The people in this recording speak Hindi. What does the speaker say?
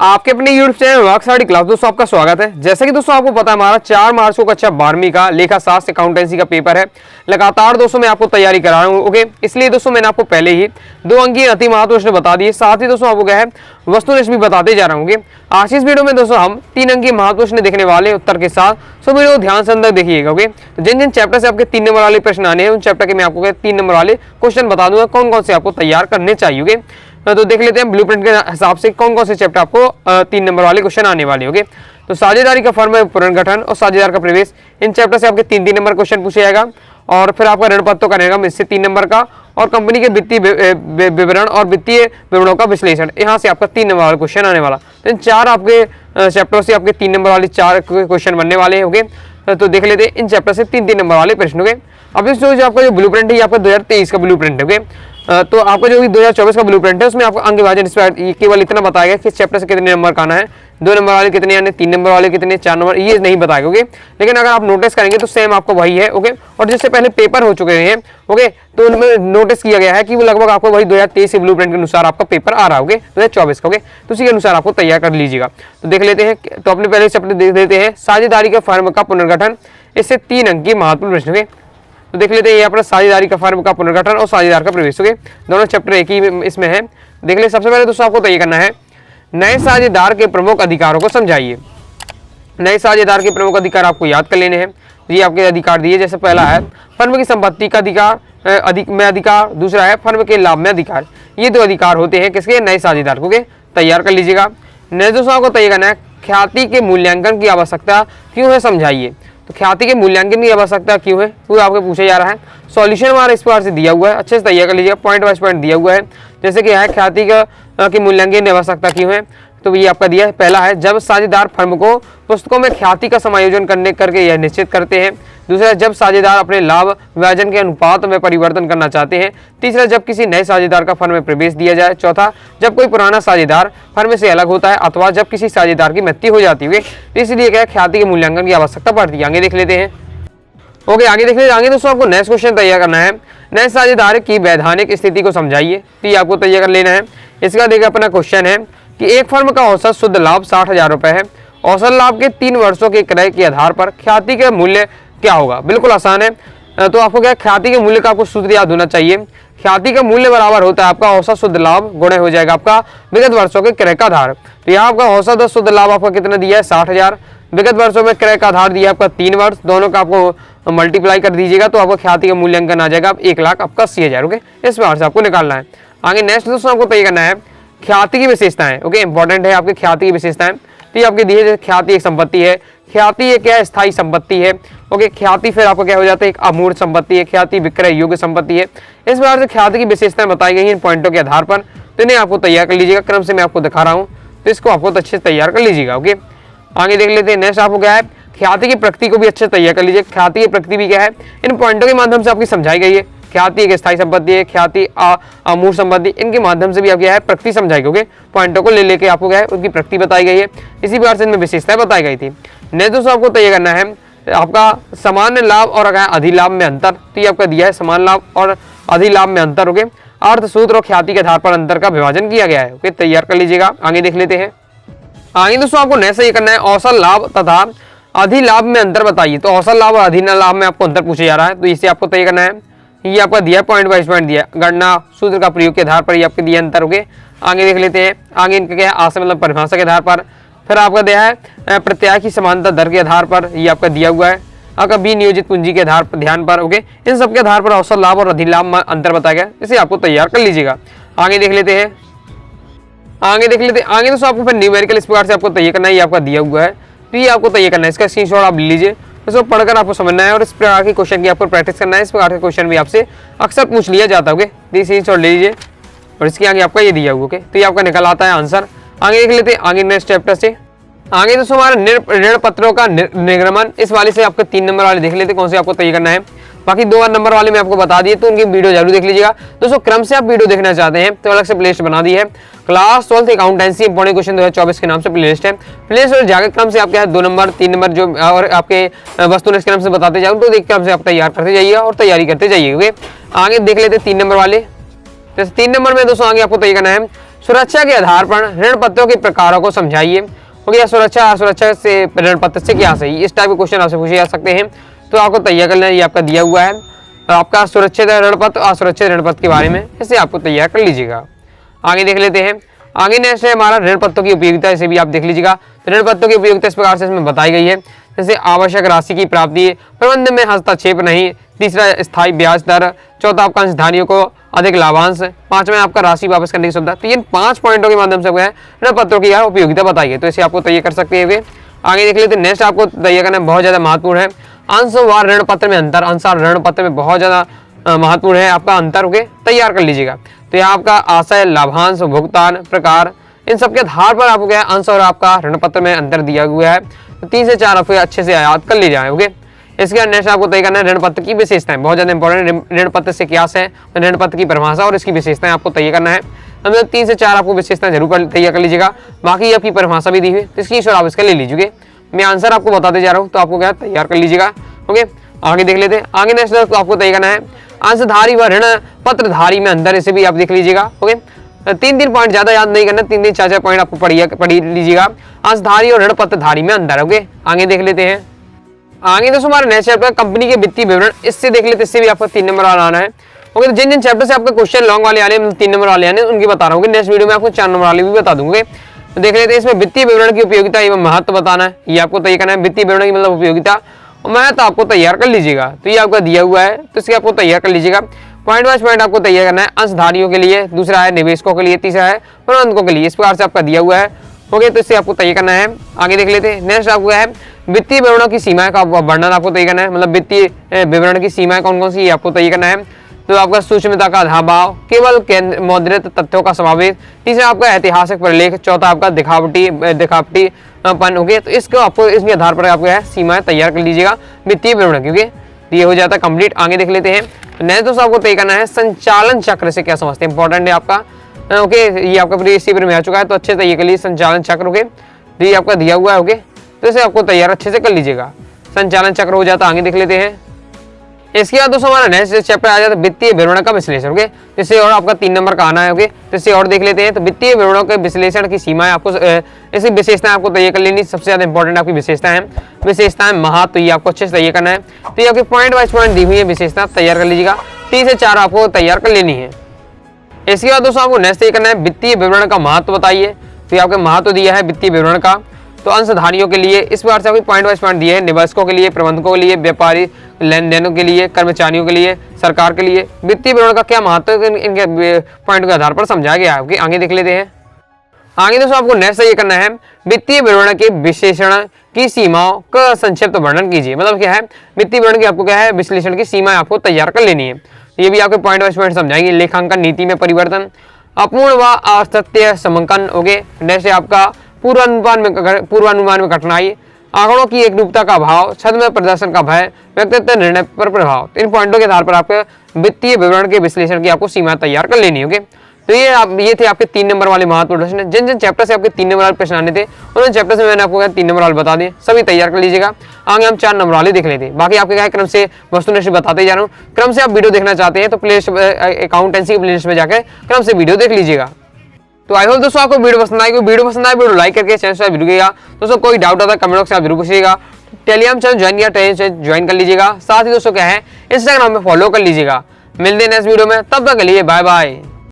आपके अपने YouTube channel work study class दोस्तों आपका स्वागत है। जैसे कि दोस्तों आपको पता है हमारा 4 मार्च को कक्षा 12वीं का लेखा शास्त्र अकाउंटेंसी का पेपर है। लगातार दोस्तों मैं आपको तैयारी करा रहा हूँ। ओके, इसलिए दोस्तों मैंने आपको पहले ही 2 अंकीय अति महत्व प्रश्न बता दिए, साथ ही दोस्तों आपको क्या है वस्तुनिष्ठ भी बताते जा रहा हूँ। आज इस वीडियो में दोस्तों हम 3 अंकीय महत्व प्रश्न देखने वाले उत्तर के साथ, सो वीडियो ध्यान से अंदर देखिएगा। ओके, तो जिन जिन चैप्टर से आपके 3 नंबर वाले प्रश्न आने हैं उन चैप्टर के मैं आपको 3 नंबर वाले क्वेश्चन बता दूंगा कौन कौन से आपको तैयार करने चाहिए। तो देख लेते हैं ब्लूप्रिंट के हिसाब से कौन कौन से चैप्टर आपको 3 नंबर वाले क्वेश्चन आने वाले होंगे। तो साझेदारी का फर्म पुनर्गठन और साझेदार का प्रवेश, इन चैप्टर से आपके 3 नंबर क्वेश्चन पूछे जाएगा। और फिर आपका ऋण पत्रों का निगम, इससे 3 नंबर का, और कंपनी के वित्तीय विवरण और वित्तीय विवरणों का विश्लेषण, यहाँ से आपका 3 नंबर वाला क्वेश्चन आने वाला। तो इन 4 आपके चैप्टर से आपके 3 नंबर वाले 4 क्वेश्चन बनने वाले होंगे। तो देख लेते हैं इन चैप्टर से 3 नंबर वाले प्रश्न होंगे। अब जो आपका जो ब्लूप्रिंट है, आपका 2023 का ब्लूप्रिंट है। तो आपका जो 2024 का ब्लूप्रिंट है उसमें आपको अंक विभाजन केवल इतना बताया गया कि चैप्टर से कितने नंबर का आना है, 2 नंबर वाले कितने आने, 3 नंबर वाले कितने, 4 नंबर, ये नहीं बताएगा। ओके, लेकिन अगर आप नोटिस करेंगे तो सेम आपको वही है। ओके, और जिससे पहले पेपर हो चुके हैं, ओके, तो उनमें नोटिस किया गया है कि वो लगभग आपको वही 2023 के ब्लूप्रिंट के अनुसार आपका पेपर आ रहा होगा 2024 का। ओके, तो उसी के अनुसार आपको तैयार कर लीजिएगा। तो देख लेते हैं, तो अपने पहले चैप्टर देख देते हैं साझेदारी का फर्म का पुनर्गठन, इससे 3 अंक की महत्वपूर्ण प्रश्न होंगे। तो देख लेते हैं यहाँ पर साझेदारी का फर्म का पुनर्गठन और साझेदार का प्रवेश होंगे, दोनों चैप्टर एक ही इसमें है। देख ले, सबसे पहले दोस्तों आपको तय करना है नए साझेदार के प्रमुख अधिकारों को समझाइए। नए साझेदार के प्रमुख अधिकार आपको याद कर लेने हैं। ये आपके अधिकार दिए, जैसे पहला है फर्म की संपत्ति का अधिकार में अधिकार, दूसरा है फर्म के लाभ में अधिकार। ये 2 अधिकार होते हैं किसके, नए साझेदार को। तैयार कर लीजिएगा। नए दोस्तों आपको तय करना है ख्याति के मूल्यांकन की आवश्यकता क्यों है, समझाइए। तो ख्याति के मूल्यांकन की आवश्यकता क्यों है वो आपको पूछा जा रहा है। सॉल्यूशन हमारा इस प्रकार से दिया हुआ है, अच्छे से तैयार कर लीजिएगा। पॉइंट वाइज पॉइंट दिया हुआ है, जैसे कि है ख्याति के मूल्यांकन की आवश्यकता क्यों है। तो ये आपका दिया है, पहला है जब साझेदार फर्म को पुस्तकों में ख्याति का समायोजन करके यह निश्चित करते हैं। दूसरा, जब साझेदार अपने लाभ विभाजन के अनुपात में परिवर्तन करना चाहते हैं। तीसरा, जब किसी नए साझेदार का फर्म में प्रवेश दिया जाए। चौथा, जब कोई पुराना साझेदार फर्म से अलग होता है अथवा जब किसी साझेदार की मृत्यु हो जाती है। इसलिए क्या ख्याति के मूल्यांकन की आवश्यकता पड़ती है। आगे देख लेते हैं। ओके, आगे देख लेते हैं। आगे दोस्तों आपको नेक्स्ट क्वेश्चन तैयार करना है, नए साझेदार की वैधानिक स्थिति को समझाइए। तो ये आपको तैयार कर लेना है। इसका देखिए अपना क्वेश्चन है कि एक फर्म का औसत शुद्ध लाभ 60,000 रुपए है। औसत लाभ के 3 वर्षों के क्रय के आधार पर ख्याति का मूल्य क्या होगा। बिल्कुल आसान है। तो आपको क्या ख्याति के मूल्य का आपको सूत्र याद होना चाहिए। ख्याति का मूल्य बराबर होता है आपका औसत शुद्ध लाभ गुणे हो जाएगा आपका विगत वर्षों के क्रय का आधार। तो यहाँ आपका औसत शुद्ध लाभ आपका कितना दिया है, 60,000। विगत वर्षों में क्रय का आधार दिया आपका 3 वर्ष, दोनों का आपको मल्टीप्लाई कर दीजिएगा तो आपको ख्याति का मूल्यांकन आ जाएगा 1,80,000। ओके, इस प्रकार से आपको निकालना है। आगे नेक्स्ट दोस्तों आपको तय करना है ख्याति की विशेषताएं। ओके, इंपॉर्टेंट है आपकी ख्याति की विशेषताएं। तो ये आपके दिए, ख्याति एक संपत्ति है। ख्याति ये क्या है, स्थायी संपत्ति है। ओके, ख्याति फिर आपको क्या हो जाता है, एक अमूर्त संपत्ति है। ख्याति विक्रय योग्य संपत्ति है। इस प्रकार से ख्याति की विशेषताएं बताई गई हैं इन पॉइंटों के आधार पर। तो इन्हें आपको तैयार कर लीजिएगा, क्रम से मैं आपको दिखा रहा हूँ, तो इसको आपको अच्छे से तैयार कर लीजिएगा। ओके, आगे देख लेते हैं। नेक्स्ट आपको क्या है, ख्याति की प्रकृति को भी अच्छे से तैयार कर लीजिए। ख्याति की प्रकृति भी क्या है, इन पॉइंटों के माध्यम से आपकी समझाई गई है। ख्याति एक स्थायी संपत्ति है, ख्याति अमूर्त संपत्ति, इनके माध्यम से भी आप क्या है प्रकृति समझाई गई। पॉइंटों को ले लेके आपको क्या है उनकी प्रकृति बताई गई है। इसी प्रकार से इनमें विशेषताएं बताई गई थी। नेक्स्ट दोस्तों आपको तय करना है आपका सामान्य लाभ और अधिलाभ में अंतर। तो ये आपका दिया है समान लाभ और अधिलाभ में अंतर। ओके, अर्थ सूत्र और ख्याति के आधार पर अंतर का विभाजन किया गया है। ओके, तैयार कर लीजिएगा। आगे देख लेते हैं। आगे दोस्तों आपको नेक्स्ट ये करना है औसत लाभ तथा अधिलाभ में अंतर बताइए। तो औसत लाभ और अधिलाभ में आपको अंतर पूछा जा रहा है, तो इसे आपको तय करना है। ये आपका दिया पॉइंट वाइज पॉइंट दिया, गणना सूत्र का प्रयोग के आधार पर ये आपके दिया अंतर। हो गए, आगे देख लेते हैं। आगे इनका क्या है, आशय मतलब परिभाषा के आधार पर। फिर आपका दिया है प्रत्याय की समानता दर के आधार पर, ये आपका दिया हुआ है। आपका विनियोजित पूंजी के आधार पर ध्यान पर। ओके, इन सब के आधार पर औसत लाभ और अधिलाभ में अंतर बताया गया, इसे आपको तैयार कर लीजिएगा। आगे देख लेते हैं। आगे देख लेते हैं। आगे दोस्तों आपको फिर न्यूमेरिकल इस प्रकार से आपको तैयार करना है, ये आपका दिया हुआ है। तो ये आपको तैयार करना है, इसका स्क्रीनशॉट आप ले लीजिए, इसको पढ़कर आपको समझना है और इस प्रकार के क्वेश्चन की आपको प्रैक्टिस करना है। इस प्रकार के क्वेश्चन भी आपसे अक्सर पूछ लिया जाता है। ओके, स्क्रीनशॉट ले लीजिए और इसके आगे आपका ये दिया हुआ। ओके, तो ये आपका निकल आता है आंसर। आगे देख लेते हैं। आगे नेक्स्ट चैप्टर से आगे दोस्तों हमारा ऋण पत्रों का निर्गमन, इस वाले से आपको 3 नंबर वाले देख लेते हैं कौन से आपको तय करना है। बाकी 2 नंबर वाले मैं आपको बता दिए, तो उनकी वीडियो जरूर देख लीजिएगा दोस्तों। क्रम से आप वीडियो देखना चाहते हैं तो अलग से प्लेलिस्ट बना दी है, class 12th accountancy important question 2024 के नाम से प्लेलिस्ट है। प्लेलिस्ट और जाकर क्रम से आपके यहाँ 2 नंबर 3 नंबर जो और आपके वस्तुनिष्ठ क्रम से बताते जाऊँ, तो देख क्रम से आप तैयार करते जाइए और तैयारी करते जाइए। आगे देख लेते हैं 3 नंबर वाले। जैसे 3 नंबर में दोस्तों आगे आपको तय करना है सुरक्षा के आधार पर ऋण पत्रों के प्रकारों को समझाइए। हो गया सुरक्षा, सुरक्षा से ऋण पत्र से क्या सही, इस टाइप के क्वेश्चन आपसे पूछे जा सकते हैं। तो आपको तैयार करना है, ये आपका दिया हुआ है आपका सुरक्षित ऋण पत्र, असुरक्षित ऋण पत्र के बारे में, इसे आपको तैयार कर लीजिएगा। आगे देख लेते हैं। आगे नेक्स्ट है हमारा ऋण पत्रों की उपयोगिता, इसे भी आप देख लीजिएगा। तो ऋण पत्रों की उपयोगिता इस प्रकार से इसमें बताई गई है, जैसे आवश्यक राशि की प्राप्ति, प्रबंध में हस्तक्षेप नहीं, तीसरा स्थायी ब्याज दर, चौथा आपका अंशधारियों को अधिक लाभांश, पांचवा आपका राशि वापस करने की सुविधा। तो ये 5 पॉइंटों के माध्यम से ऋण पत्रों की उपयोगिता बताई है, तो इसे आपको तैयार कर सकते हैं। आगे देख लेते हैं। नेक्स्ट आपको तैयार करना बहुत ज्यादा महत्वपूर्ण है, अंशवार ऋण पत्र में अंतर। अंशवार ऋण पत्र में बहुत ज्यादा महत्वपूर्ण है आपका अंतर, होके तैयार कर लीजिएगा। तो यहाँ आपका आशय, लाभांश, भुगतान प्रकार, इन सबके आधार पर आपको क्या है अंश और आपका ऋण पत्र में अंतर दिया हुआ है। तो 3 से 4 आपको अच्छे से याद कर ली जाए। ओके, इसके बाद नेक्स्ट आपको तय करना है ऋण पत्र की विशेषताएं, बहुत ज्यादा इंपॉर्टेंट। ऋण पत्र से क्या है, ऋण पत्र की परिभाषा और इसकी विशेषताएं आपको तय करना है। मतलब 3 से 4 आपको विशेषताएं जरूर तैयार कर लीजिएगा। बाकी आपकी परिभाषा भी दी हुई, तो इसकी आप इसका ले लीजिए। मैं आंसर आपको बताते जा रहा हूँ, तो आपको क्या तैयार कर लीजिएगा। ओके, आगे देख लेते हैं। आगे नेक्स्ट आपको तय करना है अंशधारी व ऋण पत्रधारी में अंतर, इसे भी आप देख लीजिएगा। ओके, 3 पॉइंट ज्यादा याद नहीं करना, 3 4 पॉइंट आपको पढ़ लीजिएगा। अंशधारी और ऋण पत्रधारी में अंतर। ओके, आगे देख लेते हैं। आगे दोस्तों हमारे नेक्स्ट चैप्टर कंपनी के वित्तीय विवरण, इससे देख लेते, इससे भी आपको 3 नंबर वाला आना है। ओके, तो जिन जिन चैप्टर से आपका क्वेश्चन लॉन्ग वाले आने, 3 नंबर वाले आने, उनकी बता रहा हूँ। नेक्स्ट वीडियो में आपको 4 नंबर वाले भी बता दूंगे। तो देख लेते हैं। इसमें वित्तीय विवरण की उपयोगिता एवं महत्व बताना है, ये आपको तय करना है। वित्तीय विवरण की मतलब उपयोगिता और महत्व आपको तैयार कर लीजिएगा। तो ये आपका दिया हुआ है, तो इसके आपको तैयार कर लीजिएगा। पॉइंट वाइज पॉइंट आपको तैयार करना है। अंशधारियों के लिए, दूसरा है निवेशकों के लिए, तीसरा है प्रबंधकों के लिए, इस प्रकार से आपका दिया हुआ है। ओके, तो इससे आपको तय करना है। आगे देख लेते हैं। नेक्स्ट आपको है वित्तीय विवरणों की सीमाएं का वर्णन आपको तय करना है, मतलब वित्तीय विवरण की सीमाएं कौन कौन सी आपको तय करना है। तो आपका सूक्ष्मता का अभाव, केवल मौद्रिक तथ्यों का समावेश, तीसरा आपका ऐतिहासिक परिलेख, चौथा आपका दिखावटीपन। ओके, तो इसको आपको इसके आधार पर आपको सीमाएं तैयार कर लीजिएगा वित्तीय विवरण, क्योंकि ये हो जाता है कंप्लीट। आगे देख लेते हैं। नेक्स्ट दोस्तों आपको तय करना है संचालन चक्र से क्या समझते हैं, इंपॉर्टेंट है आपका। ओके, ये आपका प्रीवियस पेपर में आ चुका है, तो अच्छे से ये कर लीजिए संचालन चक्र। ओके, तो ये आपका दिया हुआ है। ओके, तो इसे आपको तैयार अच्छे से कर लीजिएगा, संचालन चक्र हो जाता है। आगे देख लेते हैं। इसके बाद दोस्तों हमारा नेक्स्ट चैप्टर आ जाता है वित्तीय विवरण का विश्लेषण। ओके, जिससे और आपका 3 नंबर का आना है। ओके, तो इससे और देख लेते हैं। तो वित्तीय विवरणों के विश्लेषण की सीमाएं आपको, ऐसी विशेषताएं आपको तैयार कर लेनी। सबसे ज्यादा इंपॉर्टेंट आपकी विशेषताएं हैं, विशेषताएं महत्व, तो ये आपको अच्छे से तैयार करना है। तो ये आपकी पॉइंट वाइज पॉइंट दी हुई है, विशेषता तैयार कर लीजिएगा। 3 से 4 आपको तैयार कर लेनी है। इसके बाद दोस्तों आपको नेक्स्ट तय करना है वित्तीय विवरण का महत्व बताइए। तो ये आपके महत्व दिया है वित्तीय विवरण का। तो अंशधारियों के लिए इस बार से आपको पॉइंट वाइज पॉइंट दिए हैं, निवेशकों के लिए, प्रबंधकों के लिए, व्यापारी लेन देनों के लिए, कर्मचारियों के लिए, सरकार के लिए वित्तीय विवरण का क्या महत्व है, इनके पॉइंट के आधार पर समझाया गया है। आगे देख लेते हैं। आगे दोस्तों आपको नेक्स्ट ये करना है वित्तीय विवरण के विश्लेषण की सीमाओं का संक्षिप्त वर्णन कीजिए। मतलब क्या है, वित्तीय विवरण की आपको क्या है विश्लेषण की सीमाएं आपको तैयार कर लेनी है। ये भी आपके पॉइंट वाइज पॉइंट समझाएंगे। लेखांकन नीति में परिवर्तन, अपूर्ण व अस्थायी समंकन। ओके, जैसे आपका पूर्वानुमान में कठिनाई, आंकड़ों की एकरूपता का अभाव, छद्म में प्रदर्शन का भय, व्यक्तित्व निर्णय पर प्रभाव। इन पॉइंटों के आधार पर आपके वित्तीय विवरण के विश्लेषण की आपको सीमा तैयार कर लेनी है। तो ये थे आपके 3 नंबर वाले महत्वपूर्ण प्रश्न। जिन जिन चैप्टर से आपके 3 नंबर वाले प्रश्न आने थे, उन चैप्टर से मैंने आपको 3 नंबर वाले बता दिए, सभी तैयार कर लीजिएगा। आगे हम 4 नंबर वाले देख लेते हैं। बाकी आपके क्या क्रम से वस्तुनिष्ठ बताते जा रहा हूँ। क्रम से आप वीडियो देखना चाहते हैं तो अकाउंटेंसी प्लेलिस्ट में जाकर क्रम से वीडियो देख लीजिएगा। तो आई होप दोस्तों आपको वीडियो पसंद आएगी। वीडियो लाइक करके चैनल से वीडियो कीजिएगा। दोस्तों कोई डाउट आता है कमेंट बॉक्स में आप जरूर पूछिएगा। टेलीग्राम चैनल ज्वाइन कर लीजिएगा। साथ ही दोस्तों क्या है इंस्टाग्राम में फॉलो कर लीजिएगा। मिलते हैं नेक्स्ट वीडियो में, तब तक के लिए बाय बाय।